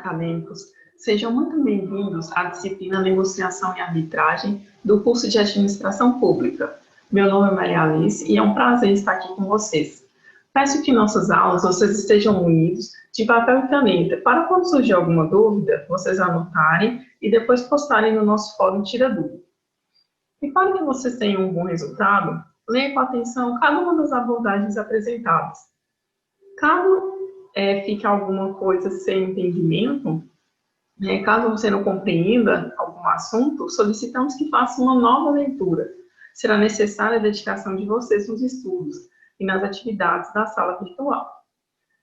acadêmicos, sejam muito bem-vindos à disciplina Negociação e Arbitragem do curso de Administração Pública. Meu nome é Maria Alice e é um prazer estar aqui com vocês. Peço que em nossas aulas vocês estejam munidos de papel e caneta para quando surgir alguma dúvida, vocês anotarem e depois postarem no nosso fórum Tira Dúvida. E para que vocês tenham um bom resultado, leia com atenção cada uma das abordagens apresentadas. Caso fique alguma coisa sem entendimento, caso você não compreenda algum assunto, solicitamos que faça uma nova leitura. Será necessária a dedicação de vocês nos estudos e nas atividades da sala virtual.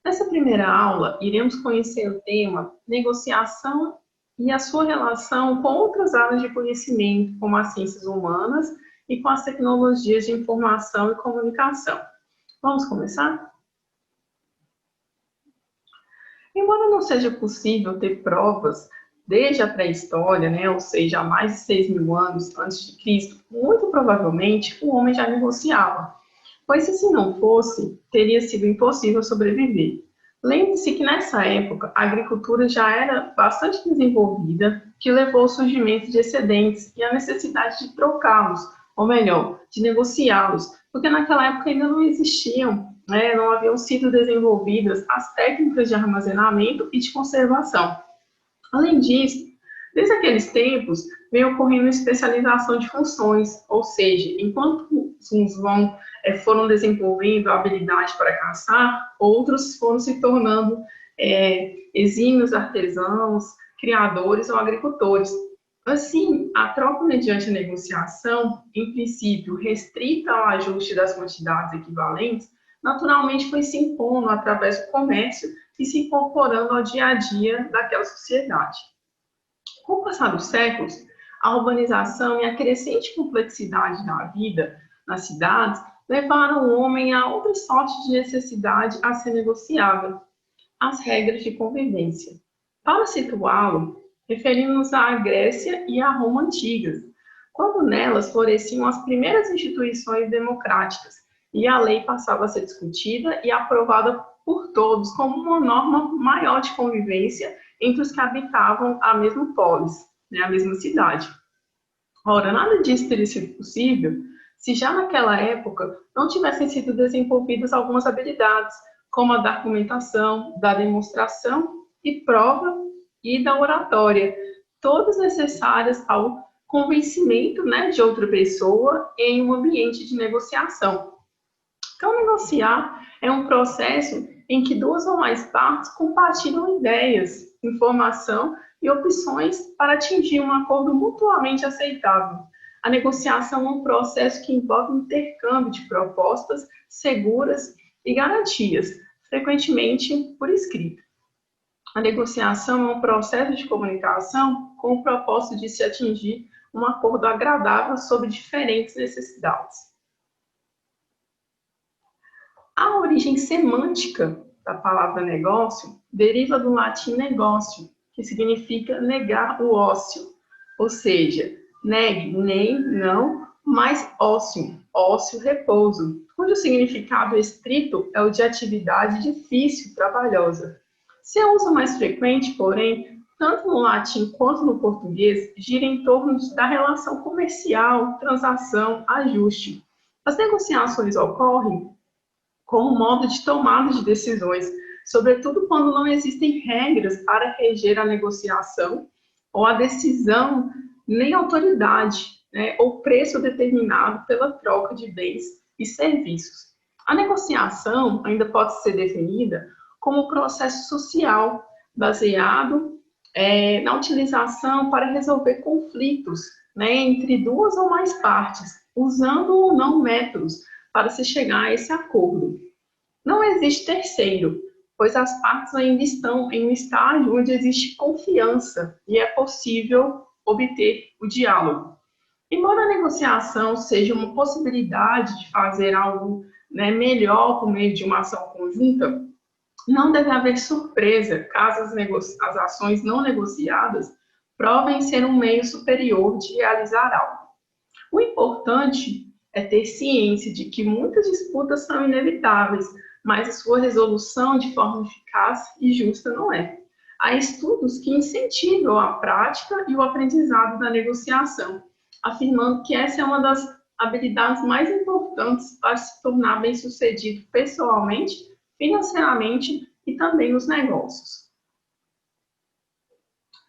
Nessa primeira aula, iremos conhecer o tema negociação e a sua relação com outras áreas de conhecimento, como as ciências humanas e com as tecnologias de informação e comunicação. Vamos começar? Embora não seja possível ter provas desde a pré-história, ou seja, há mais de 6.000 anos antes de Cristo, muito provavelmente o homem já negociava, pois se assim não fosse, teria sido impossível sobreviver. Lembre-se que nessa época a agricultura já era bastante desenvolvida, que levou ao surgimento de excedentes e à necessidade de trocá-los, ou melhor, de negociá-los, porque naquela época ainda não existiam, não haviam sido desenvolvidas as técnicas de armazenamento e de conservação. Além disso, desde aqueles tempos, vem ocorrendo especialização de funções, ou seja, enquanto uns foram desenvolvendo a habilidade para caçar, outros foram se tornando exímios artesãos, criadores ou agricultores. Assim, a troca mediante a negociação, em princípio restrita ao ajuste das quantidades equivalentes, naturalmente foi se impondo através do comércio e se incorporando ao dia a dia daquela sociedade. Com o passar dos séculos, a urbanização e a crescente complexidade da vida nas cidades levaram o homem a outra sorte de necessidade a ser negociável, as regras de convivência. Para situá-lo, referimos à Grécia e à Roma antigas, quando nelas floresciam as primeiras instituições democráticas e a lei passava a ser discutida e aprovada por todos como uma norma maior de convivência entre os que habitavam a mesma polis, a mesma cidade. Ora, nada disso teria sido possível se já naquela época não tivessem sido desenvolvidas algumas habilidades, como a da argumentação, da demonstração e prova e da oratória, todas necessárias ao convencimento de outra pessoa em um ambiente de negociação. Então, negociar é um processo em que duas ou mais partes compartilham ideias, informação e opções para atingir um acordo mutuamente aceitável. A negociação é um processo que envolve o intercâmbio de propostas seguras e garantias, frequentemente por escrito. A negociação é um processo de comunicação com o propósito de se atingir um acordo agradável sobre diferentes necessidades. A origem semântica da palavra negócio deriva do latim negócio, que significa negar o ócio, ou seja, negue, nem, não, mais ócio, ócio, repouso, cujo significado estrito é o de atividade difícil, trabalhosa. Seu uso mais frequente, porém, tanto no latim quanto no português, gira em torno da relação comercial, transação, ajuste. As negociações ocorrem como modo de tomada de decisões, sobretudo quando não existem regras para reger a negociação ou a decisão, nem autoridade, ou preço determinado pela troca de bens e serviços. A negociação ainda pode ser definida como um processo social baseado na utilização para resolver conflitos entre duas ou mais partes, usando ou não métodos para se chegar a esse acordo. Não existe terceiro, pois as partes ainda estão em um estágio onde existe confiança e é possível obter o diálogo. Embora a negociação seja uma possibilidade de fazer algo melhor por meio de uma ação conjunta, não deve haver surpresa caso as ações não negociadas provem ser um meio superior de realizar algo. O importante é ter ciência de que muitas disputas são inevitáveis, mas a sua resolução de forma eficaz e justa não é. há estudos que incentivam a prática e o aprendizado da negociação, afirmando que essa é uma das habilidades mais importantes para se tornar bem-sucedido pessoalmente, financeiramente e também nos negócios.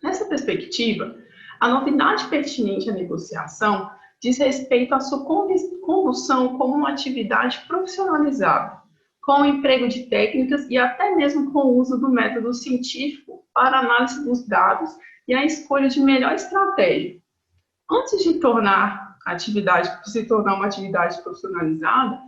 Nessa perspectiva, a novidade pertinente à negociação diz respeito à sua condução como uma atividade profissionalizada, com o emprego de técnicas e até mesmo com o uso do método científico para análise dos dados e a escolha de melhor estratégia. Antes de se tornar uma atividade profissionalizada,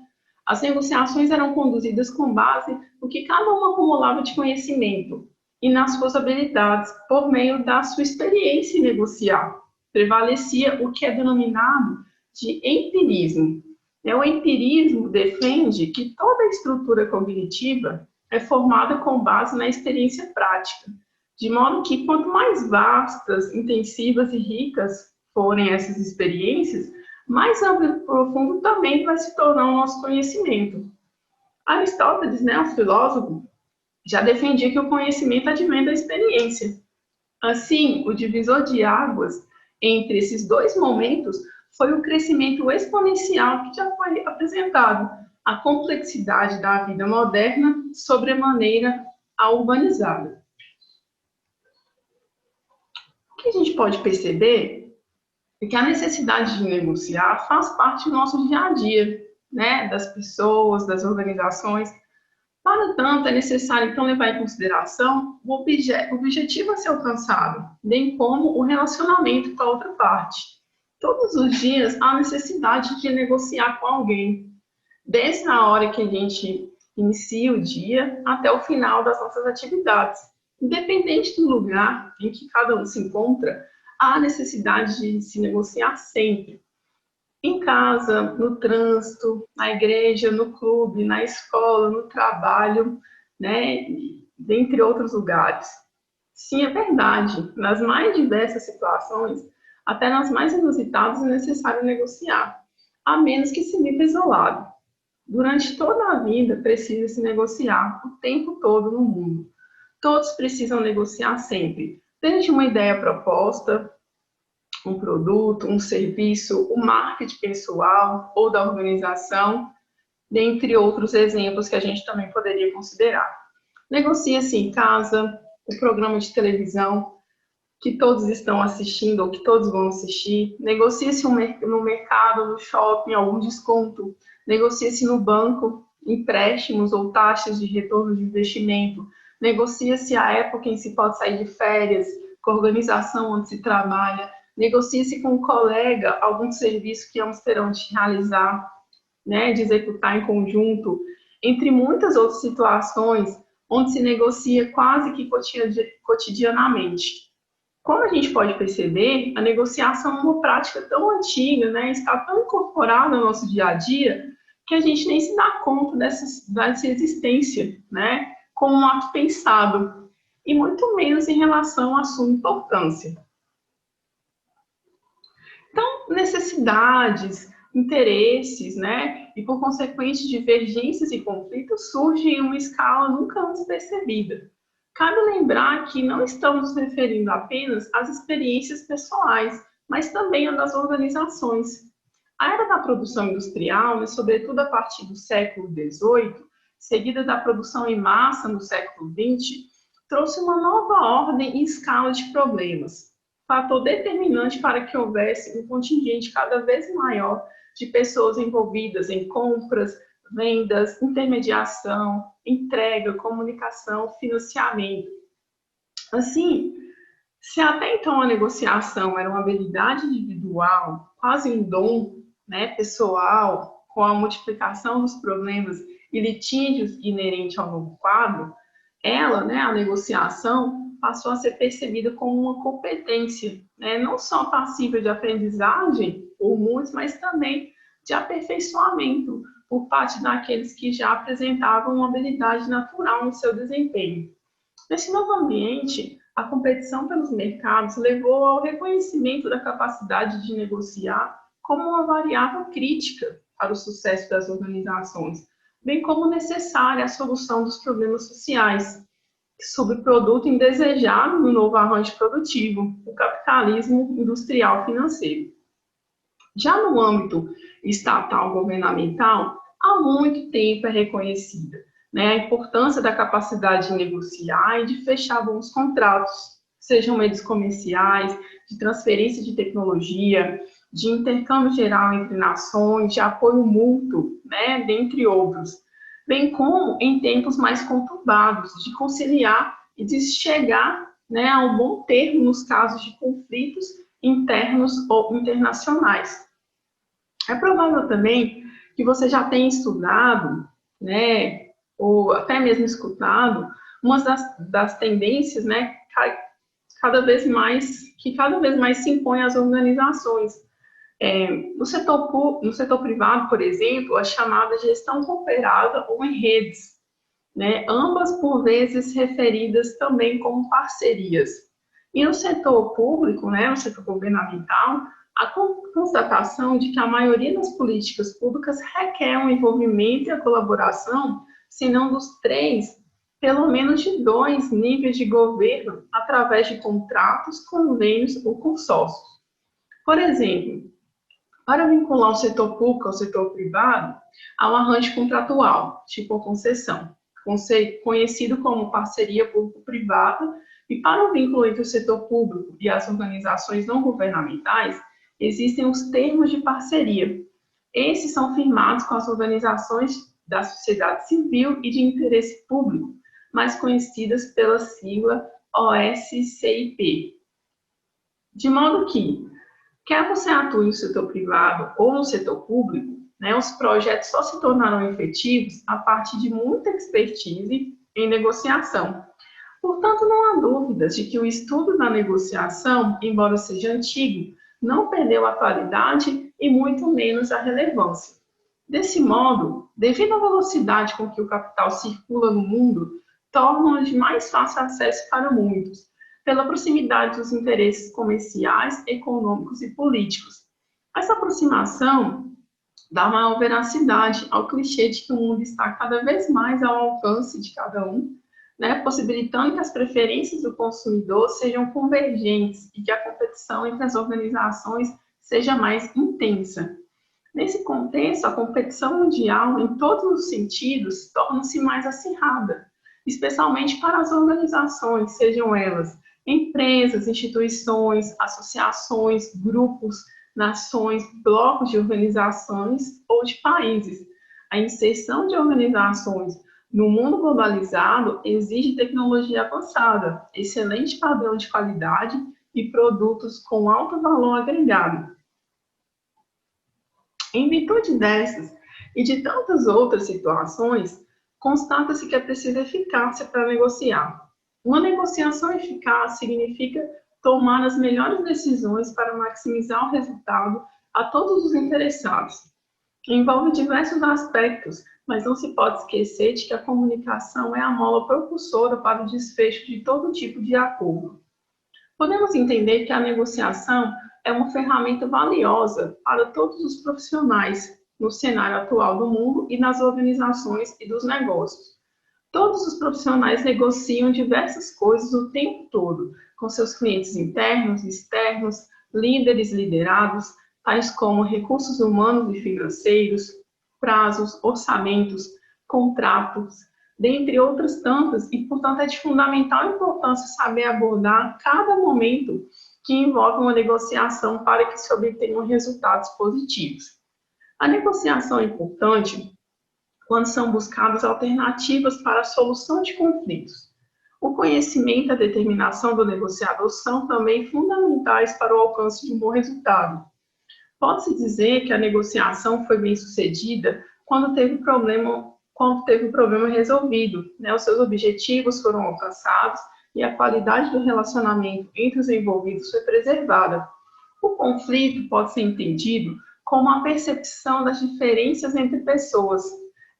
as negociações eram conduzidas com base no que cada um acumulava de conhecimento e nas suas habilidades por meio da sua experiência em negociar. Prevalecia o que é denominado de empirismo. O empirismo defende que toda a estrutura cognitiva é formada com base na experiência prática, de modo que quanto mais vastas, intensivas e ricas forem essas experiências, mais amplo e profundo também vai se tornar o nosso conhecimento. Aristóteles, o filósofo, já defendia que o conhecimento advém da experiência. Assim, o divisor de águas entre esses dois momentos foi o crescimento exponencial que já foi apresentado, a complexidade da vida moderna, sobremaneira a urbanizada. O que a gente pode perceber é que a necessidade de negociar faz parte do nosso dia a dia, das pessoas, das organizações. Para tanto, é necessário, então, levar em consideração o objetivo a ser alcançado, bem como o relacionamento com a outra parte. Todos os dias há necessidade de negociar com alguém, desde a hora que a gente inicia o dia até o final das nossas atividades. Independente do lugar em que cada um se encontra, há necessidade de se negociar sempre. Em casa, no trânsito, na igreja, no clube, na escola, no trabalho, dentre outros lugares. Sim, é verdade. Nas mais diversas situações, até nas mais inusitadas, é necessário negociar, a menos que se viva isolado. Durante toda a vida, precisa se negociar o tempo todo no mundo. Todos precisam negociar sempre, desde uma ideia proposta, um produto, um serviço, o marketing pessoal ou da organização, dentre outros exemplos que a gente também poderia considerar. Negocia-se em casa, o programa de televisão que todos estão assistindo ou que todos vão assistir, negocia-se no mercado, no shopping, algum desconto, negocia-se no banco, empréstimos ou taxas de retorno de investimento, negocia-se a época em que se pode sair de férias, com a organização onde se trabalha, negocie-se com um colega algum serviço que ambos terão de realizar, de executar em conjunto, entre muitas outras situações onde se negocia quase que cotidianamente. Como a gente pode perceber, a negociação é uma prática tão antiga, está tão incorporada no nosso dia a dia, que a gente nem se dá conta dessa existência, como um ato pensado, e muito menos em relação à sua importância. Então, necessidades, interesses, e por consequente divergências e conflitos surgem em uma escala nunca antes percebida. Cabe lembrar que não estamos nos referindo apenas às experiências pessoais, mas também às das organizações. A era da produção industrial, sobretudo a partir do século XVIII, seguida da produção em massa no século XX, trouxe uma nova ordem e escala de problemas, fator determinante para que houvesse um contingente cada vez maior de pessoas envolvidas em compras, vendas, intermediação, entrega, comunicação, financiamento. Assim, se até então a negociação era uma habilidade individual, quase um dom, pessoal, com a multiplicação dos problemas e litígios inerente ao novo quadro, ela, a negociação, passou a ser percebida como uma competência, não só passível de aprendizagem por muitos, mas também de aperfeiçoamento por parte daqueles que já apresentavam uma habilidade natural no seu desempenho. Nesse novo ambiente, a competição pelos mercados levou ao reconhecimento da capacidade de negociar como uma variável crítica para o sucesso das organizações, bem como necessária à solução dos problemas sociais. subproduto indesejado no novo arranjo produtivo, o capitalismo industrial financeiro. Já no âmbito estatal governamental, há muito tempo é reconhecida, né, a importância da capacidade de negociar e de fechar bons contratos, sejam eles comerciais, de transferência de tecnologia, de intercâmbio geral entre nações, de apoio mútuo, né, dentre outros, bem como em tempos mais conturbados, de conciliar e de chegar, né, a um bom termo nos casos de conflitos internos ou internacionais. É provável também que você já tenha estudado, né, ou até mesmo escutado, umas das tendências, né, que cada vez mais se impõem às organizações. No setor privado, por exemplo, a chamada gestão cooperada ou em redes, né, ambas por vezes referidas também como parcerias. E no setor público, né, no setor governamental, a constatação de que a maioria das políticas públicas requer um envolvimento e a colaboração, se não dos três, pelo menos de dois níveis de governo, através de contratos, convênios ou consórcios. Por exemplo, para vincular o setor público ao setor privado, há um arranjo contratual, tipo concessão, conhecido como parceria público-privada, e para o vínculo entre o setor público e as organizações não governamentais, existem os termos de parceria. Esses são firmados com as organizações da sociedade civil e de interesse público, mais conhecidas pela sigla OSCIP. De modo que, quer você atue no setor privado ou no setor público, né, os projetos só se tornarão efetivos a partir de muita expertise em negociação. Portanto, não há dúvidas de que o estudo da negociação, embora seja antigo, não perdeu a atualidade e muito menos a relevância. Desse modo, devido à velocidade com que o capital circula no mundo, torna-o de mais fácil acesso para muitos, pela proximidade dos interesses comerciais, econômicos e políticos. Essa aproximação dá maior veracidade ao clichê de que o mundo está cada vez mais ao alcance de cada um, né, possibilitando que as preferências do consumidor sejam convergentes e que a competição entre as organizações seja mais intensa. Nesse contexto, a competição mundial, em todos os sentidos, torna-se mais acirrada, especialmente para as organizações, sejam elas empresas, instituições, associações, grupos, nações, blocos de organizações ou de países. A inserção de organizações no mundo globalizado exige tecnologia avançada, excelente padrão de qualidade e produtos com alto valor agregado. Em virtude dessas e de tantas outras situações, constata-se que é preciso eficácia para negociar. Uma negociação eficaz significa tomar as melhores decisões para maximizar o resultado a todos os interessados. Envolve diversos aspectos, mas não se pode esquecer de que a comunicação é a mola propulsora para o desfecho de todo tipo de acordo. Podemos entender que a negociação é uma ferramenta valiosa para todos os profissionais no cenário atual do mundo e nas organizações e dos negócios. Todos os profissionais negociam diversas coisas o tempo todo, com seus clientes internos e externos, líderes liderados, tais como recursos humanos e financeiros, prazos, orçamentos, contratos, dentre outras tantas, e, portanto, é de fundamental importância saber abordar cada momento que envolve uma negociação para que se obtenham resultados positivos. A negociação é importante quando são buscadas alternativas para a solução de conflitos. O conhecimento e a determinação do negociador são também fundamentais para o alcance de um bom resultado. Pode-se dizer que a negociação foi bem sucedida quando teve o problema resolvido, né? Os seus objetivos foram alcançados e a qualidade do relacionamento entre os envolvidos foi preservada. O conflito pode ser entendido como a percepção das diferenças entre pessoas.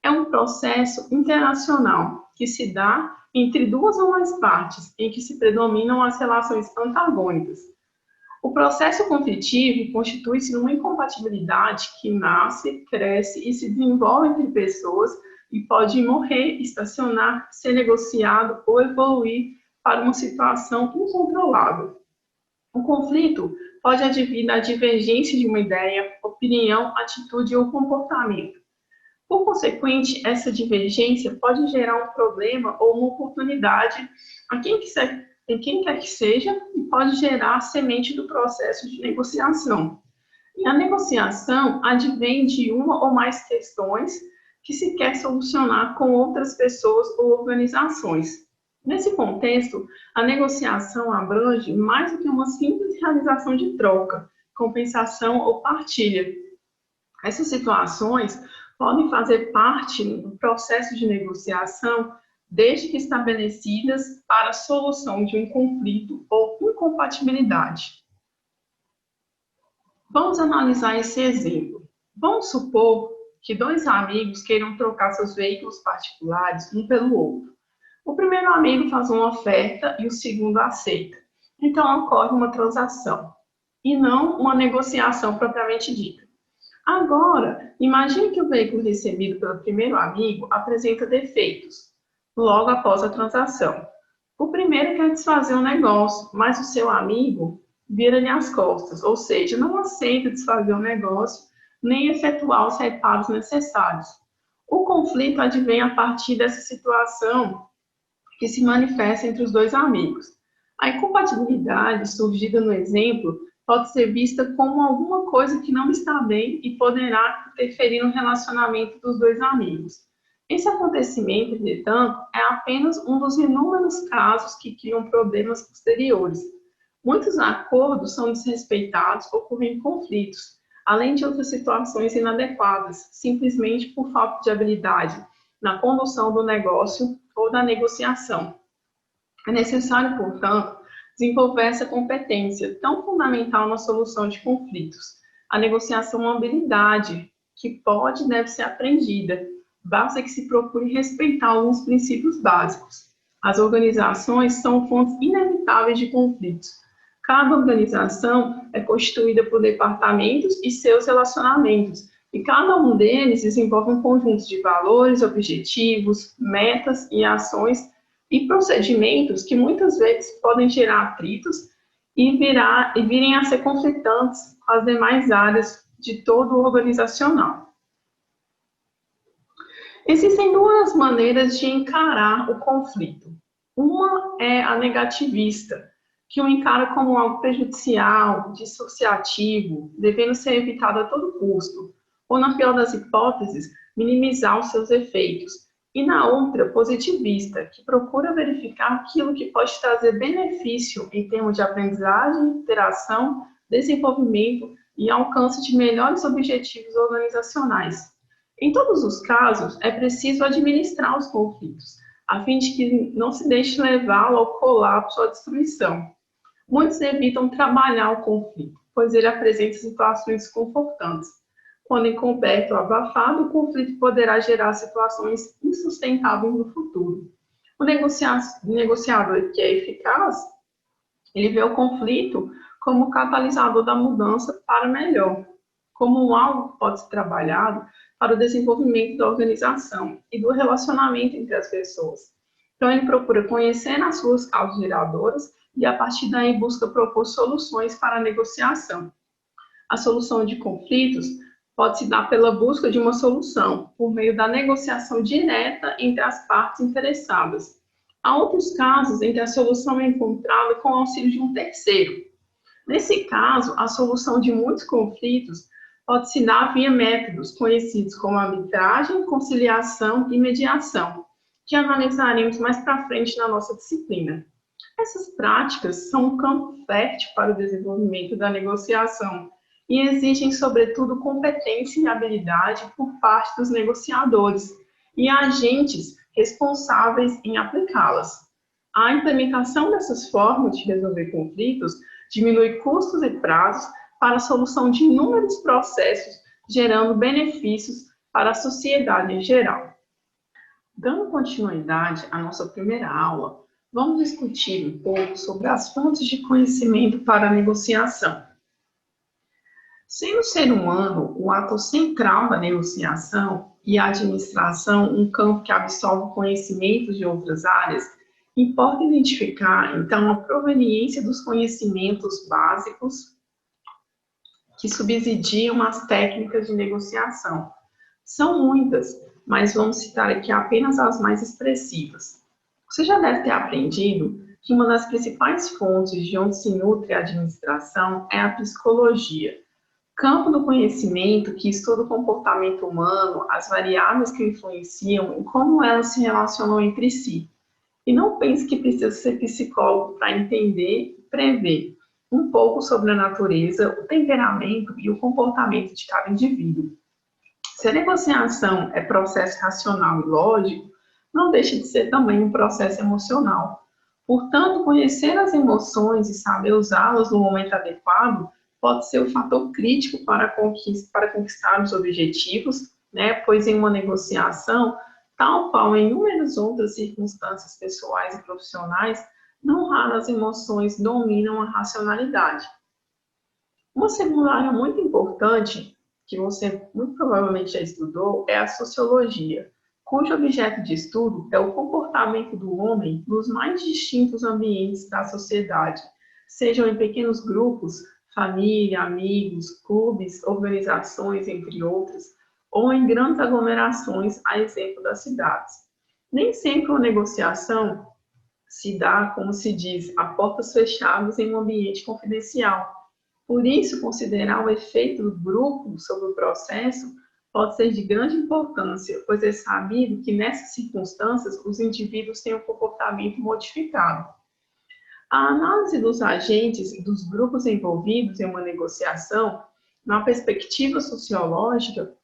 É um processo interacional que se dá entre duas ou mais partes, em que se predominam as relações antagônicas. O processo conflitivo constitui-se numa incompatibilidade que nasce, cresce e se desenvolve entre pessoas e pode morrer, estacionar, ser negociado ou evoluir para uma situação incontrolável. O conflito pode advir da divergência de uma ideia, opinião, atitude ou comportamento. Por consequente, essa divergência pode gerar um problema ou uma oportunidade em quem quer que seja e pode gerar a semente do processo de negociação. E a negociação advém de uma ou mais questões que se quer solucionar com outras pessoas ou organizações. Nesse contexto, a negociação abrange mais do que uma simples realização de troca, compensação ou partilha. Essas situações podem fazer parte do processo de negociação desde que estabelecidas para a solução de um conflito ou incompatibilidade. Vamos analisar esse exemplo. Vamos supor que dois amigos queiram trocar seus veículos particulares um pelo outro. O primeiro amigo faz uma oferta e o segundo aceita. Então ocorre uma transação e não uma negociação propriamente dita. Agora, imagine que o veículo recebido pelo primeiro amigo apresenta defeitos logo após a transação. O primeiro quer desfazer o negócio, mas o seu amigo vira-lhe as costas, ou seja, não aceita desfazer o negócio nem efetuar os reparos necessários. O conflito advém a partir dessa situação que se manifesta entre os dois amigos. A incompatibilidade surgida no exemplo pode ser vista como alguma coisa que não está bem e poderá interferir no relacionamento dos dois amigos. Esse acontecimento, entretanto, é apenas um dos inúmeros casos que criam problemas posteriores. Muitos acordos são desrespeitados, ocorrendo conflitos, além de outras situações inadequadas, simplesmente por falta de habilidade na condução do negócio ou da negociação. É necessário, portanto, desenvolver essa competência tão fundamental na solução de conflitos. A negociação é uma habilidade que pode e deve ser aprendida. Basta que se procure respeitar alguns princípios básicos. As organizações são fontes inevitáveis de conflitos. Cada organização é constituída por departamentos e seus relacionamentos, e cada um deles desenvolve um conjunto de valores, objetivos, metas e ações e procedimentos que muitas vezes podem gerar atritos e virem a ser conflitantes com as demais áreas de todo o organizacional. Existem duas maneiras de encarar o conflito. Uma é a negativista, que o encara como algo prejudicial, dissociativo, devendo ser evitado a todo custo, ou, na pior das hipóteses, minimizar os seus efeitos. E na outra, positivista, que procura verificar aquilo que pode trazer benefício em termos de aprendizagem, interação, desenvolvimento e alcance de melhores objetivos organizacionais. Em todos os casos, é preciso administrar os conflitos, a fim de que não se deixe levá-lo ao colapso ou à destruição. Muitos evitam trabalhar o conflito, pois ele apresenta situações desconfortantes. Quando encoberto ou abafado, o conflito poderá gerar situações insustentáveis no futuro. O negociador que é eficaz, ele vê o conflito como catalisador da mudança para melhor, como algo que pode ser trabalhado para o desenvolvimento da organização e do relacionamento entre as pessoas. Então, ele procura conhecer as suas causas geradoras e, a partir daí, busca propor soluções para a negociação. A solução de conflitos pode se dar pela busca de uma solução, por meio da negociação direta entre as partes interessadas. Há outros casos em que a solução é encontrada com o auxílio de um terceiro. Nesse caso, a solução de muitos conflitos pode se dar via métodos conhecidos como arbitragem, conciliação e mediação, que analisaremos mais para frente na nossa disciplina. Essas práticas são um campo fértil para o desenvolvimento da negociação e exigem, sobretudo, competência e habilidade por parte dos negociadores e agentes responsáveis em aplicá-las. A implementação dessas formas de resolver conflitos diminui custos e prazos para a solução de inúmeros processos, gerando benefícios para a sociedade em geral. Dando continuidade à nossa primeira aula, vamos discutir um pouco sobre as fontes de conhecimento para a negociação. Sendo o ser humano o ator central da negociação e a administração um campo que absorve conhecimentos de outras áreas, importa identificar, então, a proveniência dos conhecimentos básicos que subsidiam as técnicas de negociação. São muitas, mas vamos citar aqui apenas as mais expressivas. Você já deve ter aprendido que uma das principais fontes de onde se nutre a administração é a psicologia, campo do conhecimento que estuda o comportamento humano, as variáveis que o influenciam e como elas se relacionam entre si. E não pense que precisa ser psicólogo para entender e prever um pouco sobre a natureza, o temperamento e o comportamento de cada indivíduo. Se a negociação é processo racional e lógico, não deixa de ser também um processo emocional. Portanto, conhecer as emoções e saber usá-las no momento adequado pode ser o fator crítico para conquistar os objetivos, né? Pois em uma negociação, tal qual em inúmeras outras circunstâncias pessoais e profissionais, não raro as emoções dominam a racionalidade. Uma segunda área muito importante, que você muito provavelmente já estudou, é a sociologia, cujo objeto de estudo é o comportamento do homem nos mais distintos ambientes da sociedade, sejam em pequenos grupos, família, amigos, clubes, organizações, entre outros, ou em grandes aglomerações, a exemplo das cidades. Nem sempre uma negociação se dá, como se diz, a portas fechadas em um ambiente confidencial. Por isso, considerar o efeito do grupo sobre o processo pode ser de grande importância, pois é sabido que nessas circunstâncias os indivíduos têm um comportamento modificado. A análise dos agentes e dos grupos envolvidos em uma negociação, na perspectiva sociológica,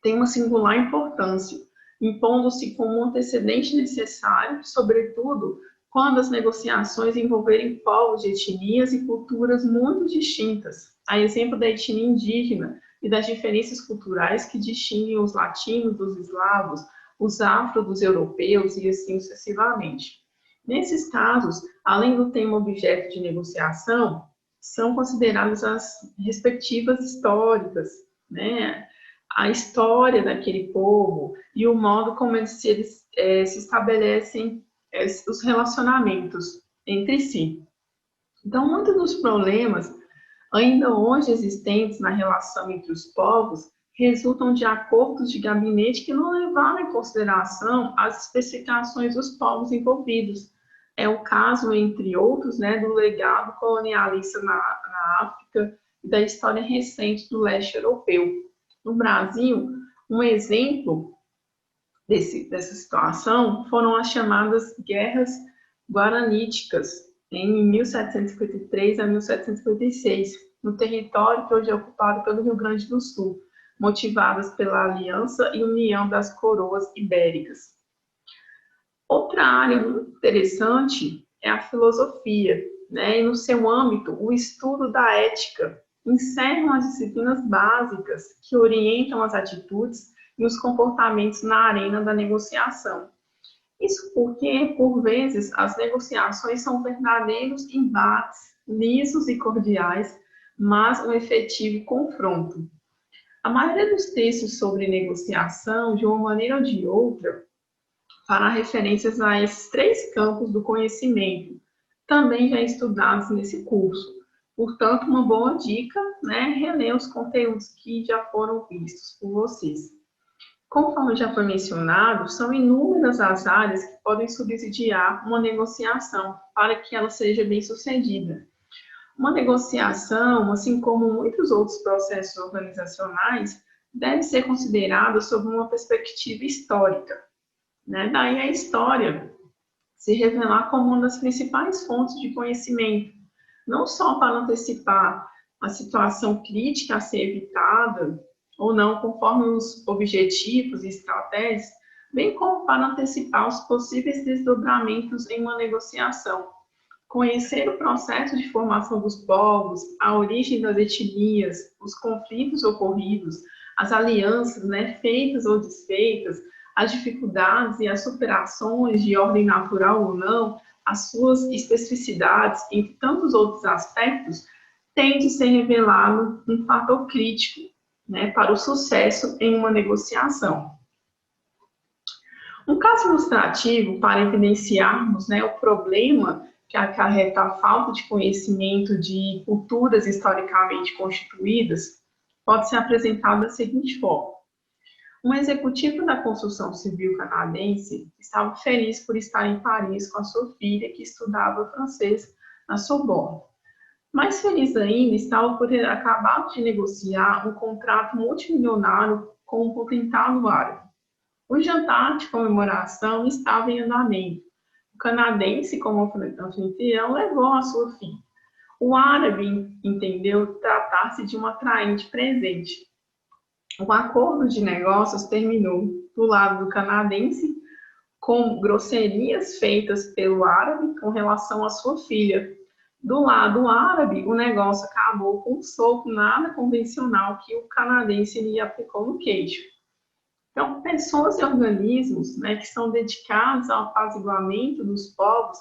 tem uma singular importância, impondo-se como um antecedente necessário, sobretudo quando as negociações envolverem povos de etnias e culturas muito distintas, a exemplo da etnia indígena e das diferenças culturais que distinguem os latinos dos eslavos, os afro dos europeus e assim sucessivamente. Nesses casos, além do tema objeto de negociação, são consideradas as respectivas históricas, né? A história daquele povo e o modo como eles se estabelecem os relacionamentos entre si. Então, muitos dos problemas ainda hoje existentes na relação entre os povos resultam de acordos de gabinete que não levaram em consideração as especificações dos povos envolvidos. É o caso, entre outros, né, do legado colonialista na África e da história recente do leste europeu. No Brasil, um exemplo dessa situação foram as chamadas guerras guaraníticas, em 1753 a 1756, no território que hoje é ocupado pelo Rio Grande do Sul, motivadas pela aliança e união das coroas ibéricas. Outra área muito interessante é a filosofia, né? E no seu âmbito, o estudo da ética encerram as disciplinas básicas que orientam as atitudes e os comportamentos na arena da negociação. Isso porque, por vezes, as negociações são verdadeiros embates, lisos e cordiais, mas um efetivo confronto. A maioria dos textos sobre negociação, de uma maneira ou de outra, fará referências a esses três campos do conhecimento, também já estudados nesse curso. Portanto, uma boa dica, né, reler os conteúdos que já foram vistos por vocês. Conforme já foi mencionado, são inúmeras as áreas que podem subsidiar uma negociação para que ela seja bem sucedida. Uma negociação, assim como muitos outros processos organizacionais, deve ser considerada sob uma perspectiva histórica, né? Daí a história se revelar como uma das principais fontes de conhecimento, não só para antecipar a situação crítica a ser evitada, ou não, conforme os objetivos e estratégias, bem como para antecipar os possíveis desdobramentos em uma negociação. Conhecer o processo de formação dos povos, a origem das etnias, os conflitos ocorridos, as alianças, né, feitas ou desfeitas, as dificuldades e as superações de ordem natural ou não, as suas especificidades, entre tantos outros aspectos, tem de ser revelado um fator crítico, né, para o sucesso em uma negociação. Um caso ilustrativo para evidenciarmos, né, o problema que acarreta a falta de conhecimento de culturas historicamente constituídas pode ser apresentado da seguinte forma. Um executivo da construção civil canadense estava feliz por estar em Paris com a sua filha, que estudava francês na Sorbonne. Mais feliz ainda estava por ter acabado de negociar um contrato multimilionário com um potentado árabe. O jantar de comemoração estava em andamento. O canadense, como anfitrião, levou a sua filha. O árabe entendeu tratar-se de um atraente presente. O acordo de negócios terminou do lado do canadense com grosserias feitas pelo árabe com relação à sua filha. Do lado árabe, o negócio acabou com um soco nada convencional que o canadense lhe aplicou no queixo. Então, pessoas e organismos, né, que são dedicados ao apaziguamento dos povos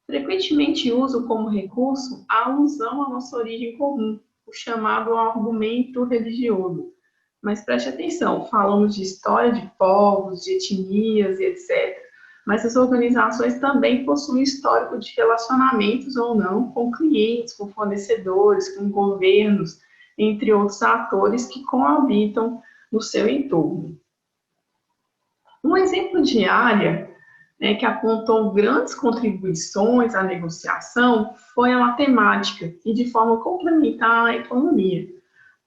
frequentemente usam como recurso a alusão à nossa origem comum, o chamado argumento religioso. Mas preste atenção, falamos de história de povos, de etnias e etc. Mas as organizações também possuem histórico de relacionamentos ou não com clientes, com fornecedores, com governos, entre outros atores que coabitam no seu entorno. Um exemplo de área, né, que apontou grandes contribuições à negociação foi a matemática, e de forma complementar à economia.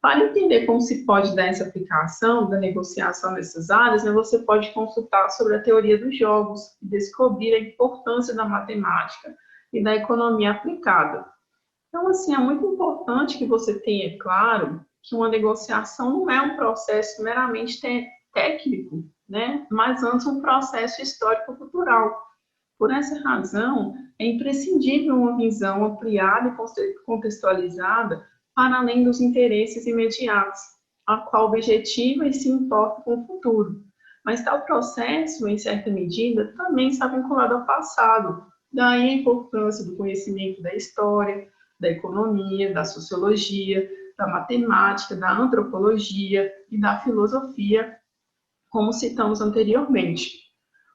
Para entender como se pode dar essa aplicação da negociação nessas áreas, né, você pode consultar sobre a teoria dos jogos e descobrir a importância da matemática e da economia aplicada. Então, assim, é muito importante que você tenha claro que uma negociação não é um processo meramente técnico, né, mas antes um processo histórico-cultural. Por essa razão, é imprescindível uma visão ampliada e contextualizada para além dos interesses imediatos, a qual objetiva e se importa com o futuro. Mas tal processo, em certa medida, também está vinculado ao passado. Daí a importância do conhecimento da história, da economia, da sociologia, da matemática, da antropologia e da filosofia, como citamos anteriormente.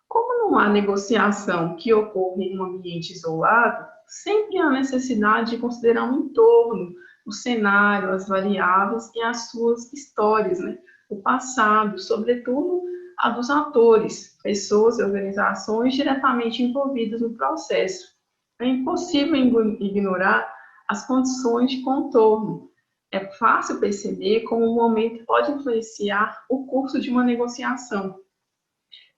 Como não há negociação que ocorra em um ambiente isolado, sempre há necessidade de considerar um entorno, o cenário, as variáveis e as suas histórias, né? O passado, sobretudo a dos atores, pessoas e organizações diretamente envolvidas no processo. É impossível ignorar as condições de contorno. É fácil perceber como o momento pode influenciar o curso de uma negociação.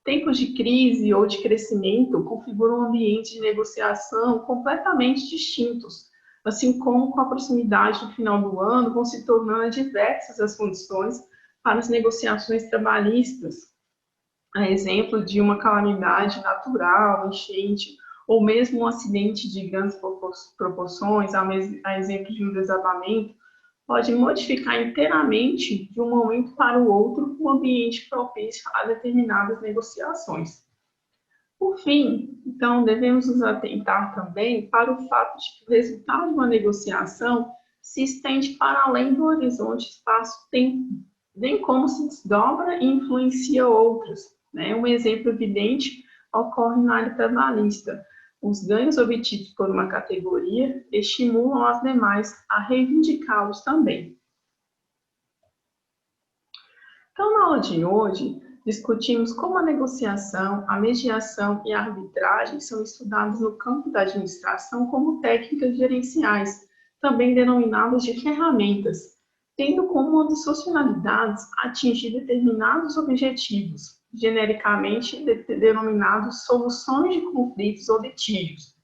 Tempos de crise ou de crescimento configuram um ambiente de negociação completamente distintos, assim como com a proximidade do final do ano vão se tornando diversas as condições para as negociações trabalhistas, a exemplo de uma calamidade natural, enchente, ou mesmo um acidente de grandes proporções, a exemplo de um desabamento, pode modificar inteiramente, de um momento para o outro, o ambiente propício a determinadas negociações. Por fim, então, devemos nos atentar também para o fato de que o resultado de uma negociação se estende para além do horizonte espaço-tempo, bem como se desdobra e influencia outras, né? Um exemplo evidente ocorre na área trabalhista. Os ganhos obtidos por uma categoria estimulam as demais a reivindicá-los também. Então, na aula de hoje, discutimos como a negociação, a mediação e a arbitragem são estudadas no campo da administração como técnicas gerenciais, também denominadas de ferramentas, tendo como uma das suas finalidades atingir determinados objetivos, genericamente denominados soluções de conflitos ou litígios.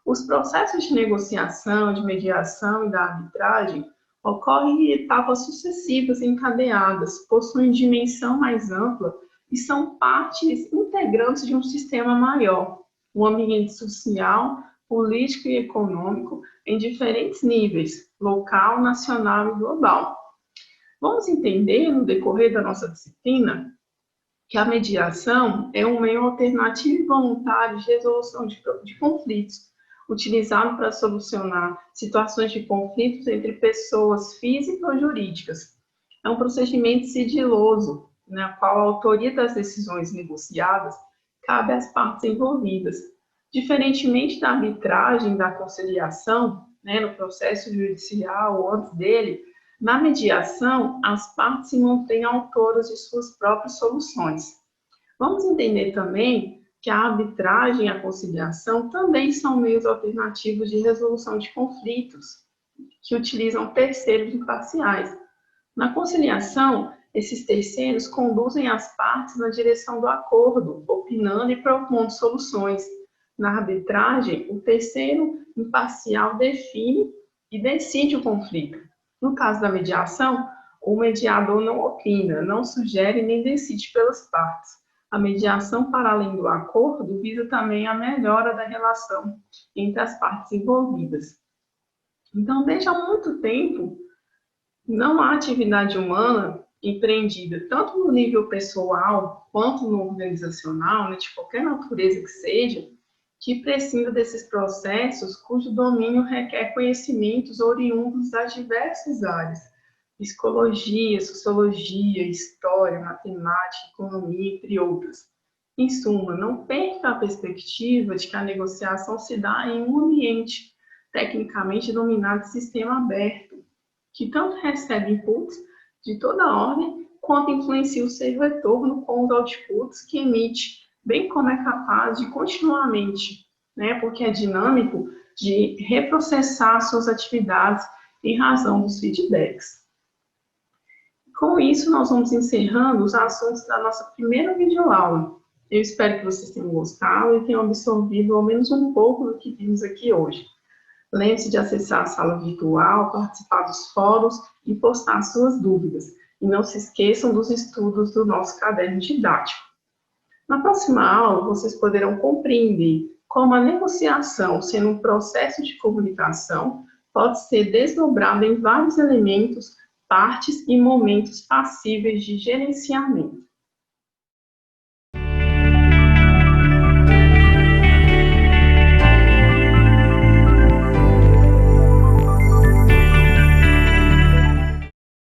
Os processos de negociação, de mediação e da arbitragem ocorrem em etapas sucessivas encadeadas, possuem dimensão mais ampla e são partes integrantes de um sistema maior, um ambiente social, político e econômico em diferentes níveis, local, nacional e global. Vamos entender, no decorrer da nossa disciplina, que a mediação é um meio alternativo e voluntário de resolução de conflitos, utilizado para solucionar situações de conflitos entre pessoas físicas ou jurídicas. É um procedimento sigiloso, na qual a autoria das decisões negociadas cabe às partes envolvidas. Diferentemente da arbitragem, da conciliação, no processo judicial ou antes dele, na mediação, as partes se mantêm autoras de suas próprias soluções. Vamos entender também que a arbitragem e a conciliação também são meios alternativos de resolução de conflitos, que utilizam terceiros imparciais. Na conciliação, esses terceiros conduzem as partes na direção do acordo, opinando e propondo soluções. Na arbitragem, o terceiro imparcial define e decide o conflito. No caso da mediação, o mediador não opina, não sugere nem decide pelas partes. A mediação, para além do acordo, visa também a melhora da relação entre as partes envolvidas. Então, desde há muito tempo, não há atividade humana empreendida, tanto no nível pessoal quanto no organizacional, de qualquer natureza que seja, que prescinda desses processos cujo domínio requer conhecimentos oriundos das diversas áreas, psicologia, sociologia, história, matemática, economia, entre outras. Em suma, não perca a perspectiva de que a negociação se dá em um ambiente tecnicamente dominado de sistema aberto, que tanto recebe inputs de toda ordem, quanto influencia o seu retorno com os outputs que emite, bem como é capaz de continuamente, porque é dinâmico, de reprocessar suas atividades em razão dos feedbacks. Com isso, nós vamos encerrando os assuntos da nossa primeira videoaula. Eu espero que vocês tenham gostado e tenham absorvido ao menos um pouco do que vimos aqui hoje. Lembre-se de acessar a sala virtual, participar dos fóruns e postar suas dúvidas. E não se esqueçam dos estudos do nosso caderno didático. Na próxima aula, vocês poderão compreender como a negociação, sendo um processo de comunicação, pode ser desdobrada em vários elementos, partes e momentos passíveis de gerenciamento.